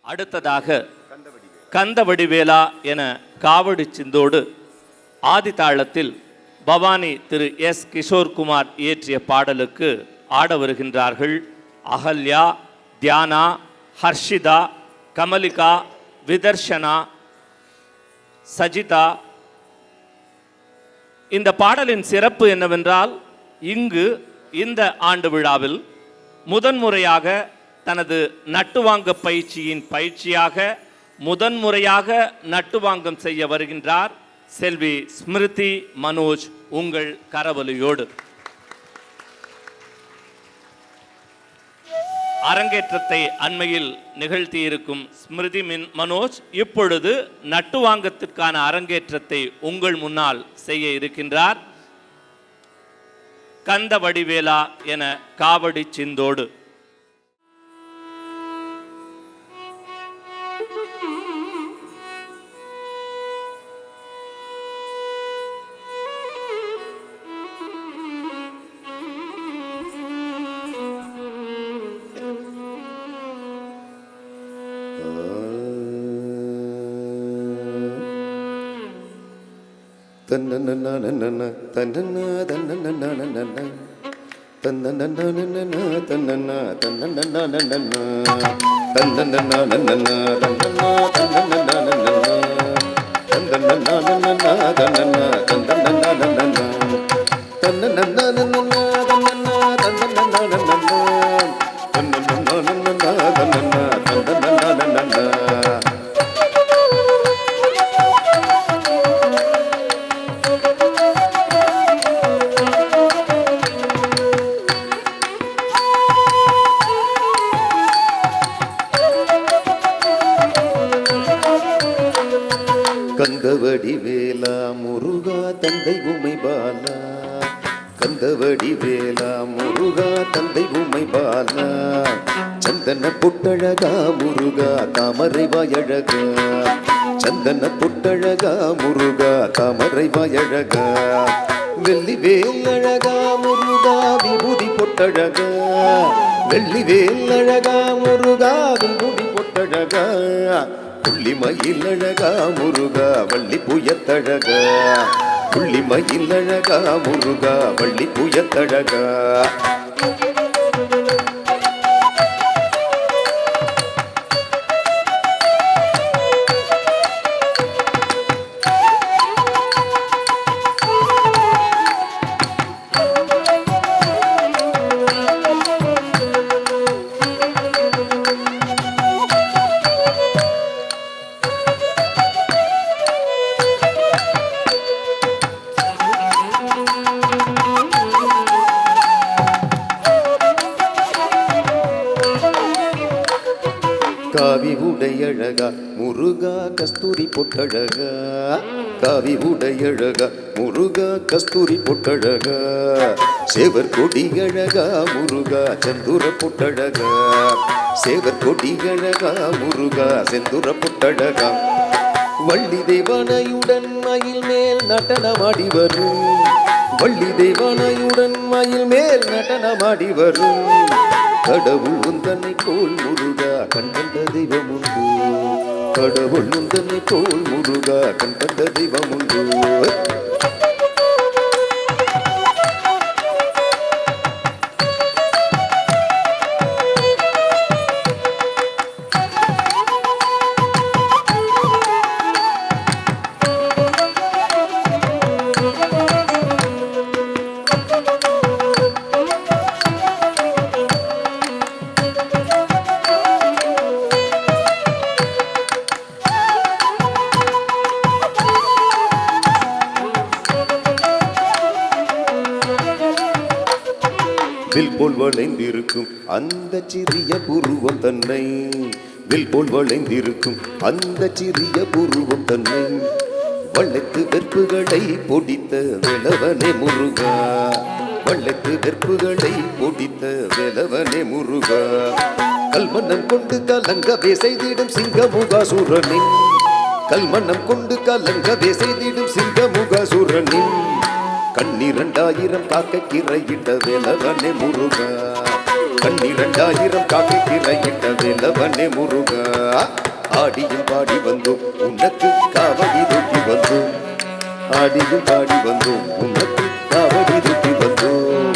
அடுத்ததாக கந்தவடிவேலா என காவடி சிந்தோடு ஆதிதாளத்தில் பவானி திரு எஸ் கிஷோர்குமார் இயற்றிய பாடலுக்கு ஆட வருகின்றார்கள் அகல்யா, தியானா, ஹர்ஷிதா, கமலிகா, விதர்ஷனா, சஜிதா. இந்த பாடலின் சிறப்பு என்னவென்றால், இங்கு இந்த ஆண்டு விழாவில் முதன்முறையாக தனது நட்டுவாங்க பயிற்சியின் பயிற்சியாக முதன்முறையாக நட்டுவாங்கம் செய்ய வருகின்றார் செல்வி ஸ்மிருதி மனோஜ். உங்கள் கரவொலியோடு அரங்கேற்றத்தை அண்மையில் நிகழ்த்தியிருக்கும் ஸ்மிருதி மனோஜ் இப்பொழுது நட்டுவாங்கத்திற்கான அரங்கேற்றத்தை உங்கள் முன்னால் செய்ய இருக்கின்றார். கந்தவடிவேலா என காவடி சிந்தோடு. கந்தவடிவேலா முருகா தந்தை உமை பாலா, கந்தவடிவேலா முருகா தந்தை உமை பாலா, சந்தன புட்டழகா முருகா தாமரை வாயழகா, சந்தன புட்டழகா முருகா தாமரை வாயழகா, வெள்ளி வேல் அழகா முருகா விபூதி பொட்டழகா, வெள்ளி வேல் அழகா முருகா விபூதி பொட்டழகா, புள்ளி மயில் அழகா முருகா வள்ளி புயத்தழகா, புள்ளி மயில் அழகா முருகா வள்ளி புயத்தழகா. காவி உடையழகா முருகா கஸ்தூரி பொட்டழகா, காவி உடையழகா முருகா கஸ்தூரி பொட்டழகா, சேவர் கொடியழகா முருகா செந்தூர பொட்டழகா, சேவர் கொடியழகா முருகா செந்தூர பொட்டழகா, வள்ளி தேவனையுடன் மயில் மேல் நடனமாடி வரும், வள்ளி தேவனையுடன் மயில் மேல் நடனமாடி வரும், கடவுள் உந்தன்னை போல் முருகா கண்கண்ட தெய்வம் உண்டு, கடவுள் உந்தன்னை போல் முருகா கண்கண்ட தெய்வம் உண்டு. வில் போல் வளைந்திருக்கும் அந்த சிறிய புருவம் தன்னை, வில் போல் வளைந்திருக்கும் அந்த சிறிய புருவம் தன்னை, வள்ளத்து வெற்புகளை பொடித்த வேலவனே முருகா, வள்ளத்து வெற்புகளை பொடித்த வேலவனே முருகா, கல்மன்னம் கொண்டு கலங்கவே செய்திடும் சிங்கமுகாசுரனின், கல்மன்னம் கொண்டு கலங்கவே செய்திடும் சிங்கமுகாசுரனின், கண்ணிரண்டாயிரம் காக்க கிரையிட்ட வேலவனே முருகா, கண்ணிரண்டாயிரம் காக்கை திரையிட்ட வேலவனே முருகா ஆடியும் பாடி வந்தோம் உனக்கு காவடி தூக்கி வந்தோம் ஆடியும் பாடி வந்தோம் உனக்கு காவடி தூக்கி வந்தோம்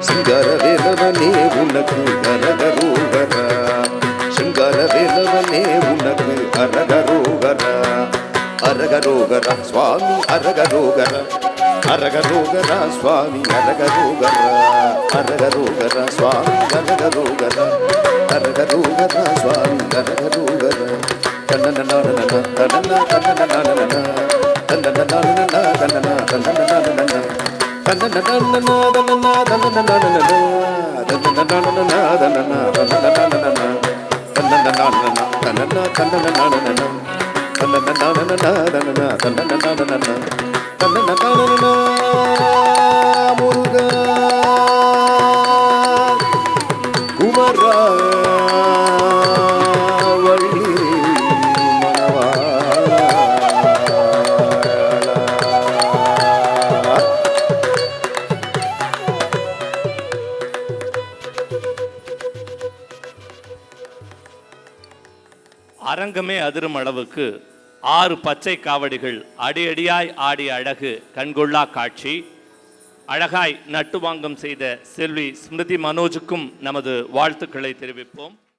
சிங்கார வேலவனே உனக்கு அரகரோகரா சிங்கார வேலவனே உனக்கு அரகரோகரா அரகரோகரா சுவாமி அரகரோகரா அரகரோகரா சுவாமி அரகரோகரா அரகரோகரா சுவாமி அரகரோகரா அரகரோகரா சுவாமி அரகரோகரா தன்னனனனன தன்னன தன்னனனனன தன்னனனனன தன்னன தன்னனனனன தன்னனனனன தன்னன தன்னனனனன தன்னனனனன தன்னன தன்னனனனன தன்னனனனன தன்னன தன்னனனனன முருகா குமரா வள்ளி மணவாளா. அரங்கமே அதிரும் அளவுக்கு 6 பச்சை காவடிகள் அடியடியாய் ஆடிய அழகு கண்கொள்ளா காட்சி. அழகாய் நட்டுவாங்கம் செய்த செல்வி ஸ்மிருதி மனோஜுக்கும் நமது வாழ்த்துக்களை தெரிவிப்போம்.